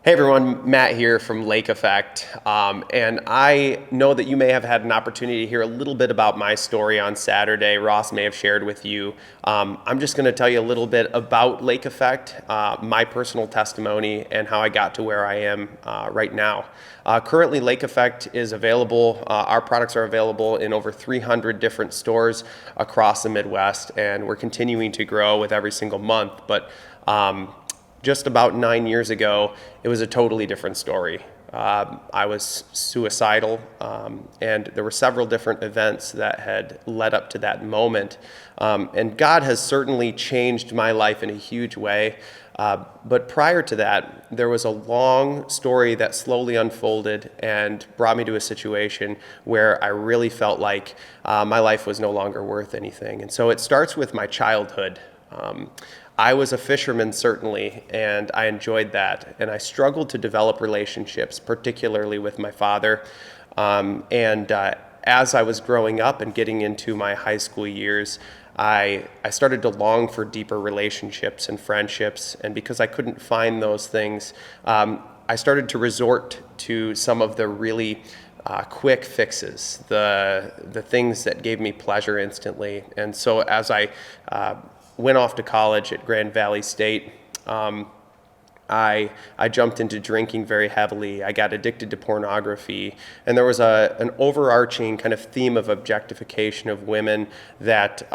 Hey everyone, Matt here from Lake Effect. And I know that you may have had an opportunity to hear a little bit about my story on Saturday. Ross may have shared with you. I'm just going to tell you a little bit about Lake Effect, my personal testimony, and how I got to where I am right now. Currently, Lake Effect is available. Our products are available in over 300 different stores across the Midwest, and we're continuing to grow with every single month. But just about 9 years ago, it was a totally different story. I was suicidal, and there were several different events that had led up to that moment. And God has certainly changed my life in a huge way. But prior to that, there was a long story that slowly unfolded and brought me to a situation where I really felt like my life was no longer worth anything. And so it starts with my childhood. I was a fisherman, certainly, and I enjoyed that. And I struggled to develop relationships, particularly with my father. As I was growing up and getting into my high school years, I started to long for deeper relationships and friendships. And because I couldn't find those things, I started to resort to some of the really quick fixes, the things that gave me pleasure instantly. And so as I went off to college at Grand Valley State, I jumped into drinking very heavily. I got addicted to pornography, and there was an overarching kind of theme of objectification of women that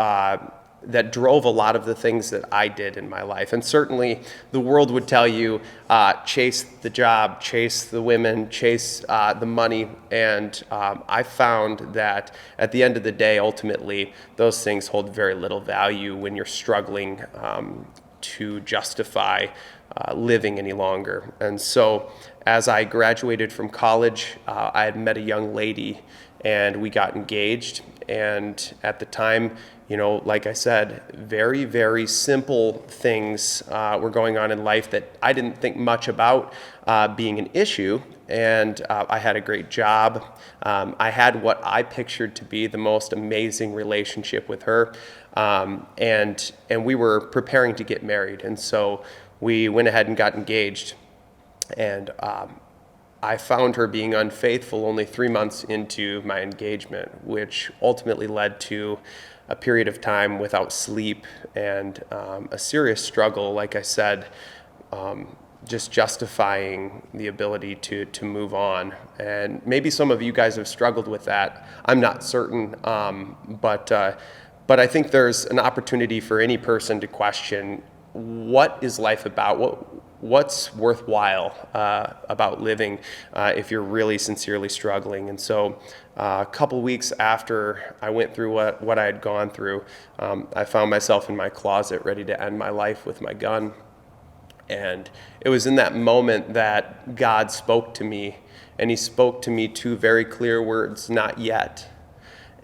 drove a lot of the things that I did in my life. And certainly the world would tell you, chase the job, chase the women, chase the money. And I found that at the end of the day, ultimately, those things hold very little value when you're struggling to justify living any longer. And so as I graduated from college, I had met a young lady and we got engaged. And at the time, like I said, very, very simple things were going on in life that I didn't think much about being an issue. And I had a great job. I had what I pictured to be the most amazing relationship with her. And we were preparing to get married. And so we went ahead and got engaged. And I found her being unfaithful only 3 months into my engagement, which ultimately led to a period of time without sleep and a serious struggle, like I said, just justifying the ability to move on. And maybe some of you guys have struggled with that. I'm not certain, but I think there's an opportunity for any person to question, what is life about? What's worthwhile about living if you're really sincerely struggling? And so a couple weeks after I went through what I had gone through, I found myself in my closet ready to end my life with my gun. And it was in that moment that God spoke to me, and he spoke to me two very clear words: not yet.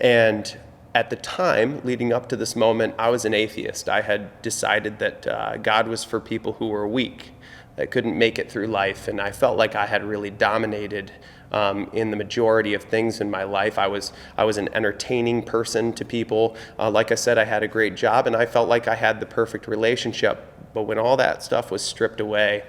And at the time, leading up to this moment, I was an atheist. I had decided that God was for people who were weak, that couldn't make it through life, and I felt like I had really dominated in the majority of things in my life. I was an entertaining person to people. Like I said, I had a great job, and I felt like I had the perfect relationship. But when all that stuff was stripped away,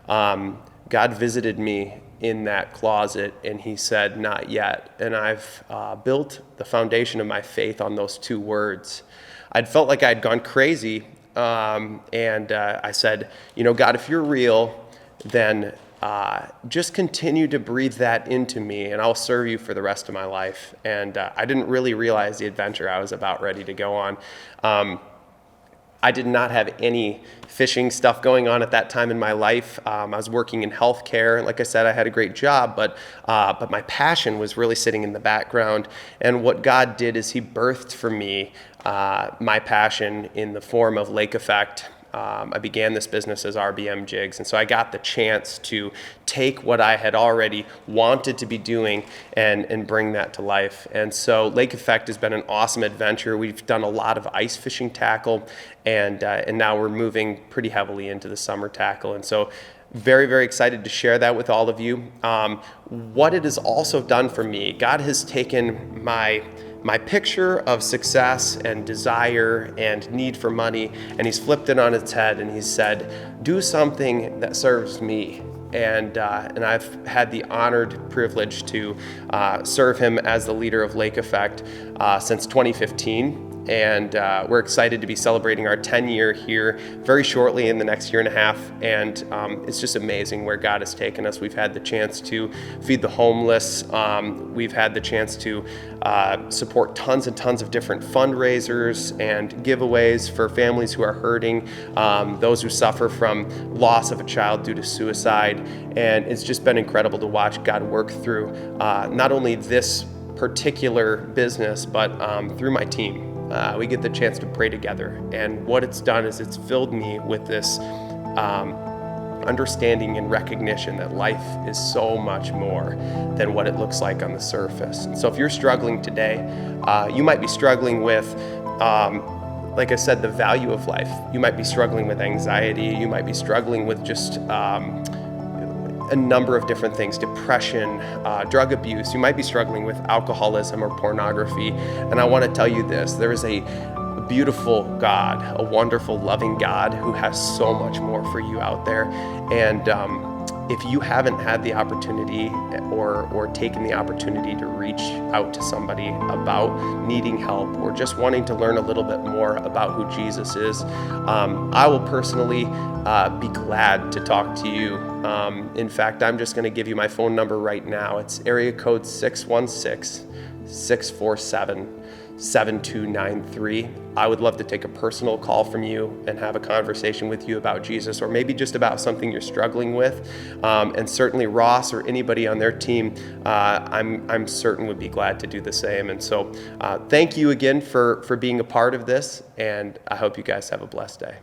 God visited me in that closet, and he said, not yet. And I've built the foundation of my faith on those two words. I'd felt like I'd gone crazy, and I said, God, if you're real, then just continue to breathe that into me, and I'll serve you for the rest of my life. And I didn't really realize the adventure I was about ready to go on. I did not have any fishing stuff going on at that time in my life. I was working in healthcare. Like I said, I had a great job, but my passion was really sitting in the background. And what God did is he birthed for me my passion in the form of Lake Effect. I began this business as RBM Jigs, and so I got the chance to take what I had already wanted to be doing and bring that to life. And so Lake Effect has been an awesome adventure. We've done a lot of ice fishing tackle, and now we're moving pretty heavily into the summer tackle. And so very, very excited to share that with all of you. What it has also done for me, God has taken my picture of success and desire and need for money, and he's flipped it on its head, and he said, do something that serves me. and I've had the honored privilege to serve him as the leader of Lake Effect since 2015. And we're excited to be celebrating our 10-year here very shortly in the next year and a half. And it's just amazing where God has taken us. We've had the chance to feed the homeless. We've had the chance to support tons and tons of different fundraisers and giveaways for families who are hurting, those who suffer from loss of a child due to suicide. And it's just been incredible to watch God work through not only this particular business, but through my team. We get the chance to pray together, and what it's done is it's filled me with this understanding and recognition that life is so much more than what it looks like on the surface. And so if you're struggling today, you might be struggling with like I said, the value of life. You might be struggling with anxiety. You might be struggling with just a number of different things, depression, drug abuse. You might be struggling with alcoholism or pornography. And I want to tell you this, there is a beautiful God, a wonderful, loving God who has so much more for you out there. And if you haven't had the opportunity or taken the opportunity to reach out to somebody about needing help or just wanting to learn a little bit more about who Jesus is, I will personally be glad to talk to you. In fact, I'm just going to give you my phone number right now. It's area code 616-647-7293. I would love to take a personal call from you and have a conversation with you about Jesus, or maybe just about something you're struggling with. And certainly Ross or anybody on their team, I'm certain would be glad to do the same. And so thank you again for being a part of this, and I hope you guys have a blessed day.